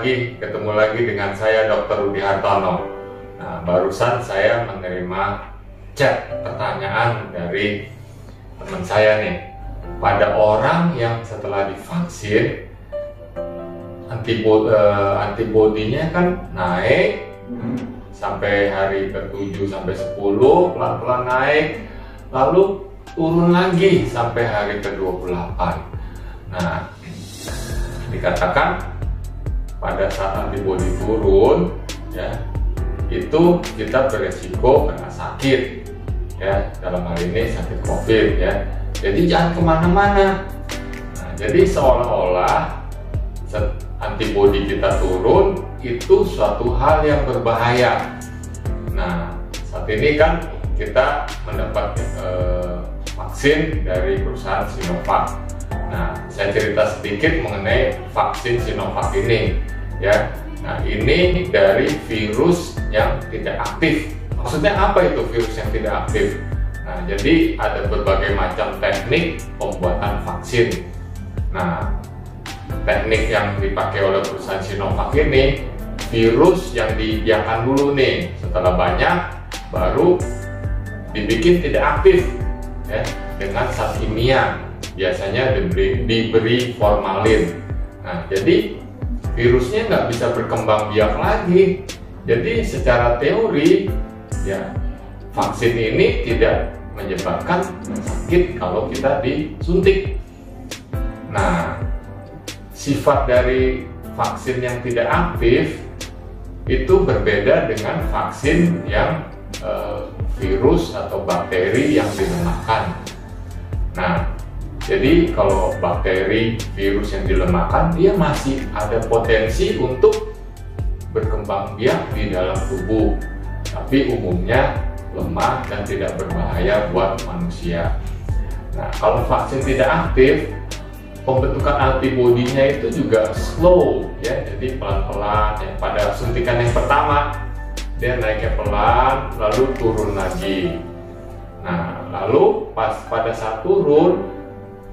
ketemu lagi dengan saya Dr. Rudi Hartono. Nah, barusan saya menerima chat pertanyaan dari teman saya nih. Pada orang yang setelah divaksin, antibodinya kan naik sampai hari ke-7 sampai 10, pelan-pelan naik, lalu turun lagi sampai hari ke-28. Nah, dikatakan pada saat antibodi turun, ya, itu kita beresiko kena sakit, ya, dalam hal ini sakit COVID, ya. Jadi jangan kemana-mana. Nah, jadi seolah-olah antibodi kita turun itu suatu hal yang berbahaya. Nah, saat ini kan kita mendapat vaksin dari perusahaan Sinovac. Nah, saya cerita sedikit mengenai vaksin Sinovac ini, ya. Nah, ini dari virus yang tidak aktif. Maksudnya apa itu virus yang tidak aktif? Nah, jadi ada berbagai macam teknik pembuatan vaksin. Nah, teknik yang dipakai oleh perusahaan Sinovac ini, virus yang dibiarkan dulu nih, setelah banyak baru dibikin tidak aktif, ya, dengan zat kimia. Biasanya diberi formalin. Nah, jadi virusnya nggak bisa berkembang biak lagi. Jadi secara teori, ya, vaksin ini tidak menyebabkan sakit kalau kita disuntik. Nah, sifat dari vaksin yang tidak aktif itu berbeda dengan vaksin yang virus atau bakteri yang dilemahkan. Nah, jadi kalau bakteri, virus yang dilemahkan, dia masih ada potensi untuk berkembang biak di dalam tubuh, tapi umumnya lemah dan tidak berbahaya buat manusia. Nah, kalau vaksin tidak aktif, pembentukan antibodinya itu juga slow, ya, jadi pelan-pelan. Ya, pada suntikan yang pertama dia naiknya pelan, lalu turun lagi. Nah, lalu pada saat turun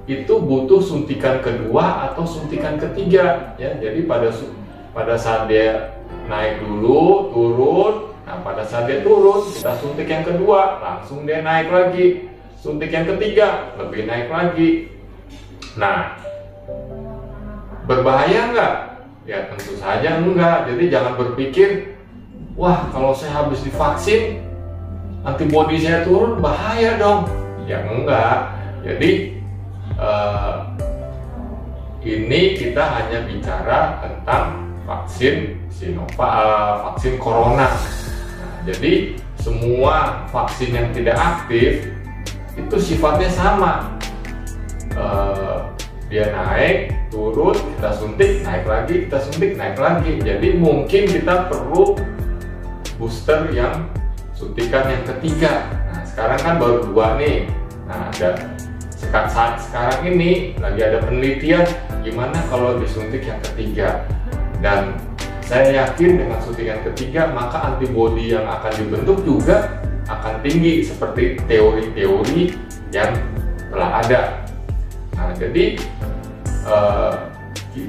itu butuh suntikan kedua atau suntikan ketiga, ya. Jadi pada saat dia naik dulu, turun. Nah, pada saat dia turun, kita suntik yang kedua, langsung dia naik lagi. Suntik yang ketiga, lebih naik lagi. Nah, berbahaya nggak? Ya tentu saja enggak. Jadi jangan berpikir, wah, kalau saya habis divaksin, antibodi saya turun, bahaya dong. Ya enggak. Jadi ini kita hanya bicara tentang vaksin Sinovac, vaksin corona. Nah, jadi semua vaksin yang tidak aktif itu sifatnya sama. Dia naik, turun, kita suntik, naik lagi, kita suntik, naik lagi. Jadi mungkin kita perlu booster yang suntikan yang ketiga. Nah, sekarang kan baru 2 nih. Nah, saat sekarang ini lagi ada penelitian gimana kalau disuntik yang ketiga. Dan saya yakin dengan suntikan ketiga maka antibodi yang akan dibentuk juga akan tinggi seperti teori-teori yang telah ada. Nah, jadi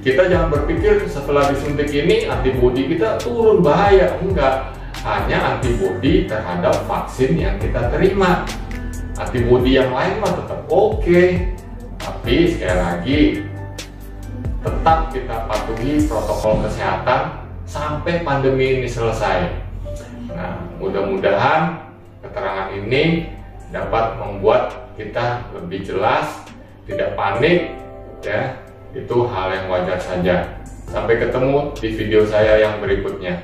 kita jangan berpikir setelah disuntik ini antibodi kita turun, bahaya. Enggak, hanya antibodi terhadap vaksin yang kita terima. Antibodi yang lain mah tetap oke. Tapi sekali lagi, tetap kita patuhi protokol kesehatan sampai pandemi ini selesai. Nah, mudah-mudahan keterangan ini dapat membuat kita lebih jelas, tidak panik, ya. Itu hal yang wajar saja. Sampai ketemu di video saya yang berikutnya.